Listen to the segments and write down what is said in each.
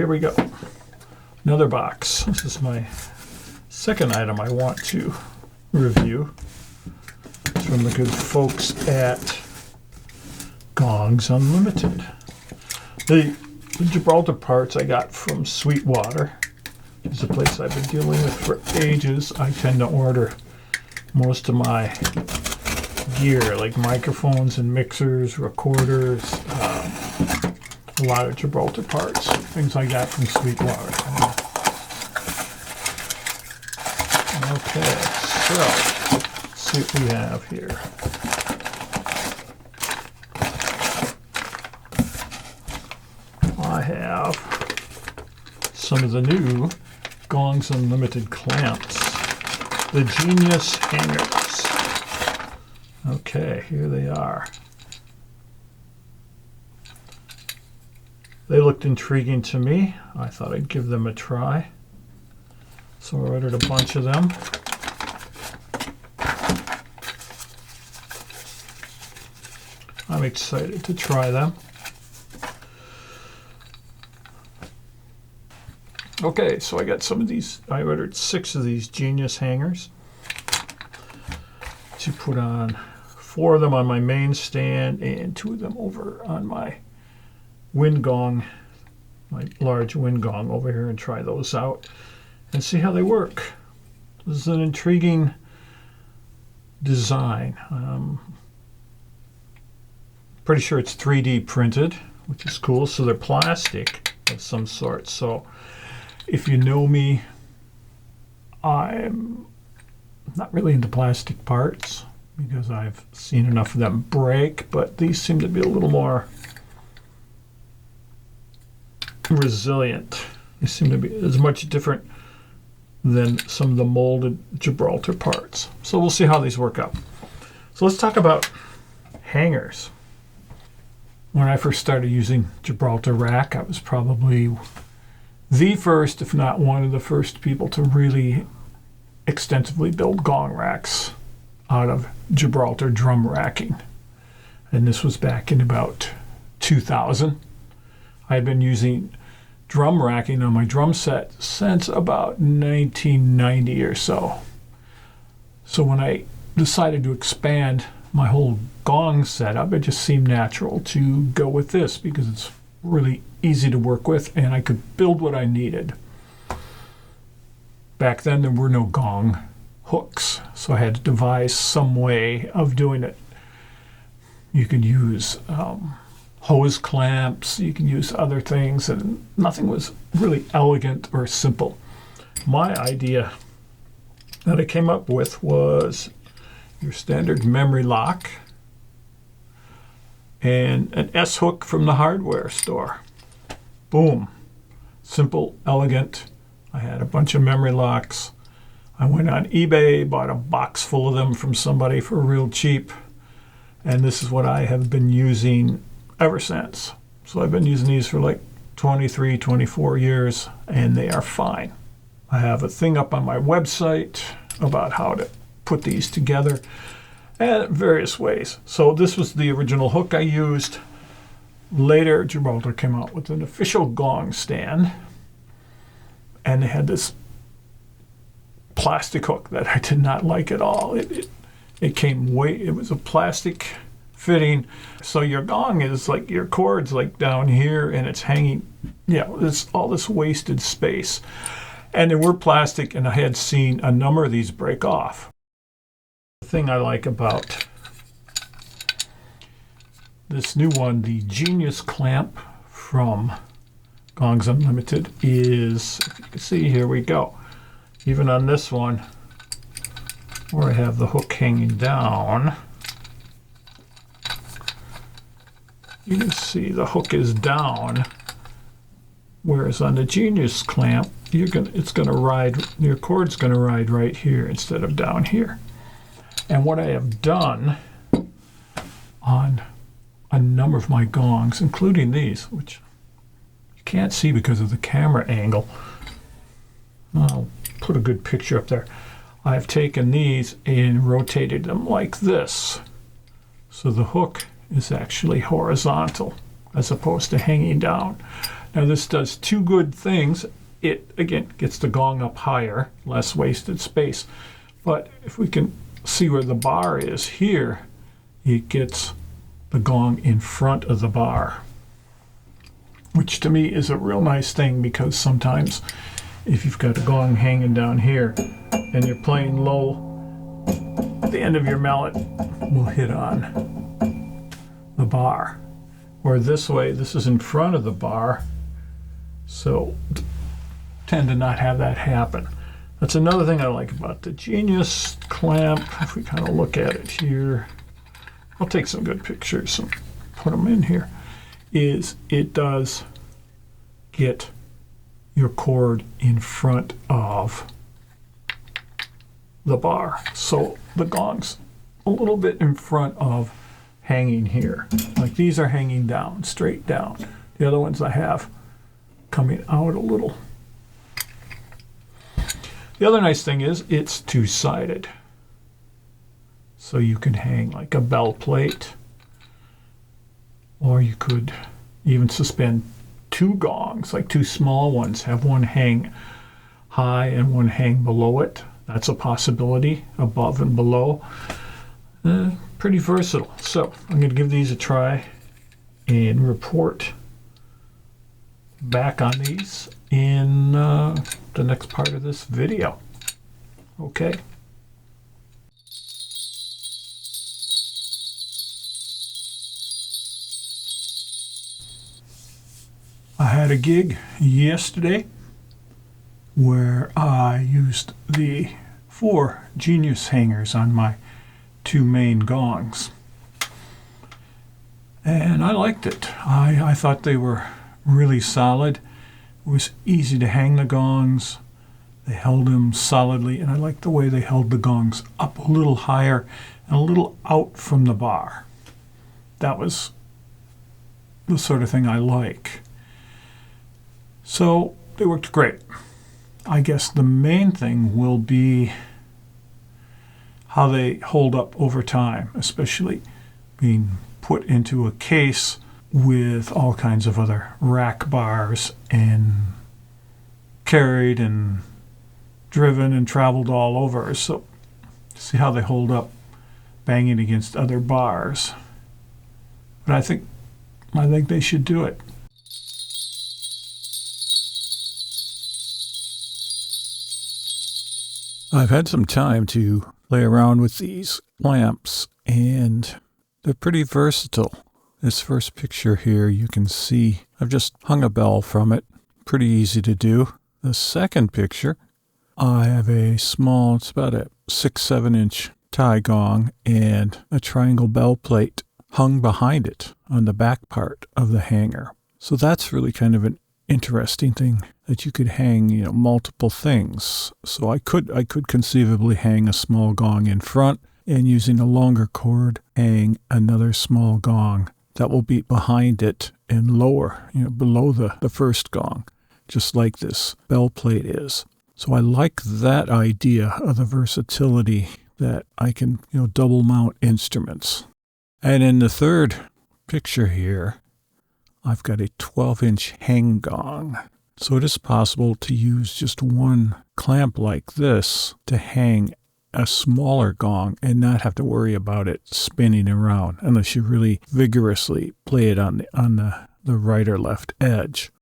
we go. Another box. This is my second item I want to review. It's from the good folks at Gong's Unlimited. The Gibraltar parts I got from Sweetwater. It's a place I've been dealing with for ages. I tend to order most of my gear, like microphones and mixers, recorders, a lot of Gibraltar parts, things like that from Sweetwater. Okay, so let's see what we have here. I have some of the new Gong's Unlimited clamps, the Genius hangers. Okay, here they are. They looked intriguing to me. I thought I'd give them a try. So I ordered a bunch of them. I'm excited to try them. Okay, so I got some of these. I ordered 6 of these Genius hangers to put on, 4 of them on my main stand and 2 of them over on my wind gong, my large wind gong over here, and try those out and see how they work. This is an intriguing design. Pretty sure it's 3D printed, which is cool. So they're plastic of some sort. So if you know me, I'm not really into plastic parts because I've seen enough of them break, but these seem to be a little more resilient. They seem to be as much different than some of the molded Gibraltar parts. So we'll see how these work out. So let's talk about hangers. When I first started using Gibraltar rack, I was probably the first, if not one of the first people to really extensively build gong racks out of Gibraltar drum racking. And this was back in about 2000. I had been using drum racking on my drum set since about 1990 or so. So when I decided to expand my whole gong setup, it just seemed natural to go with this because it's really easy to work with and I could build what I needed. Back then there were no gong hooks, so I had to devise some way of doing it. You could use hose clamps, you can use other things, and nothing was really elegant or simple. My idea that I came up with was your standard memory lock and an S-hook from the hardware store. Boom. Simple, elegant. I had a bunch of memory locks. I went on eBay, bought a box full of them from somebody for real cheap, and this is what I have been using ever since. So I've been using these for like 23, 24 years, and they are fine. I have a thing up on my website about how to put these together and various ways. So this was the original hook I used. Later, Gibraltar came out with an official gong stand, and they had this plastic hook that I did not like at all. It came it was a plastic fitting, so your gong is like, your cord's like down here and it's hanging, there's all this wasted space. And they were plastic, and I had seen a number of these break off. The thing I like about this new one, the Genius clamp from Gong's Unlimited, is, if you can see, here we go. Even on this one, where I have the hook hanging down, you can see the hook is down, whereas on the Genius clamp, it's going to ride, your cord's going to ride right here instead of down here. And what I have done on a number of my gongs, including these, which you can't see because of the camera angle, I'll put a good picture up there. I've taken these and rotated them like this, so the hook is actually horizontal as opposed to hanging down. Now this does two good things. It, again, gets the gong up higher, less wasted space. But if we can see where the bar is here, it gets the gong in front of the bar, which to me is a real nice thing, because sometimes if you've got a gong hanging down here and you're playing low, the end of your mallet will hit on the bar. Or this way, this is in front of the bar, so tend to not have that happen. That's another thing I like about the Genius clamp. If we kind of look at it here, I'll take some good pictures and put them in here, is it does get your cord in front of the bar. So the gong's a little bit in front of hanging here. Like these are hanging down, straight down. The other ones I have coming out a little. The other nice thing is it's two-sided. So you can hang like a bell plate, or you could even suspend two gongs, like two small ones, have one hang high and one hang below it. That's a possibility, above and below. Pretty versatile. So I'm going to give these a try and report back on these in the next part of this video. Okay. I had a gig yesterday where I used the 4 Genius hangers on my 2 main gongs. And I liked it. I thought they were really solid. It was easy to hang the gongs. They held them solidly, and I liked the way they held the gongs up a little higher and a little out from the bar. That was the sort of thing I like. So they worked great. I guess the main thing will be how they hold up over time, especially being put into a case with all kinds of other rack bars and carried and driven and traveled all over. So see how they hold up banging against other bars. But I think they should do it. I've had some time to play around with these clamps, and they're pretty versatile. This first picture here, you can see I've just hung a bell from it. Pretty easy to do. The second picture, I have a small, it's about a 6-7 inch tie gong and a triangle bell plate hung behind it on the back part of the hanger. So that's really kind of an interesting thing, that you could hang, multiple things. So I could conceivably hang a small gong in front, and using a longer cord, hang another small gong that will be behind it and lower, below the first gong, just like this bell plate is. So I like that idea of the versatility that I can, double mount instruments. And in the third picture here, I've got a 12-inch hang gong. So it is possible to use just one clamp like this to hang a smaller gong and not have to worry about it spinning around unless you really vigorously play it on the right or left edge.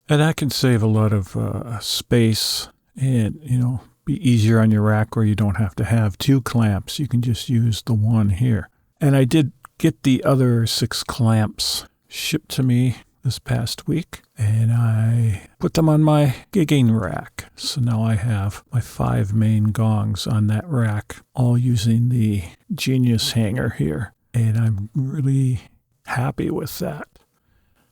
And that can save a lot of space and, be easier on your rack where you don't have to have 2 clamps. You can just use the one here. And I did get the other 6 clamps shipped to me this past week, and I put them on my gigging rack. So now I have my 5 main gongs on that rack, all using the Genius hanger here. And I'm really happy with that.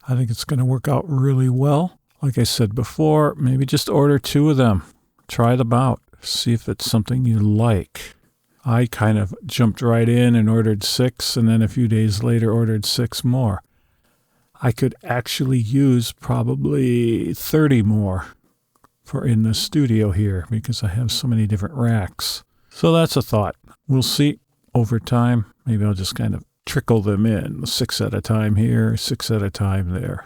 I think it's going to work out really well. Like I said before, maybe just order 2 of them. Try them out. See if it's something you like. I kind of jumped right in and ordered 6, and then a few days later ordered 6 more. I could actually use probably 30 more for in the studio here because I have so many different racks. So that's a thought. We'll see over time. Maybe I'll just kind of trickle them in, 6 at a time here, 6 at a time there.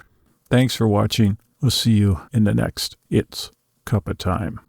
Thanks for watching. We'll see you in the next It's Cuppa Time.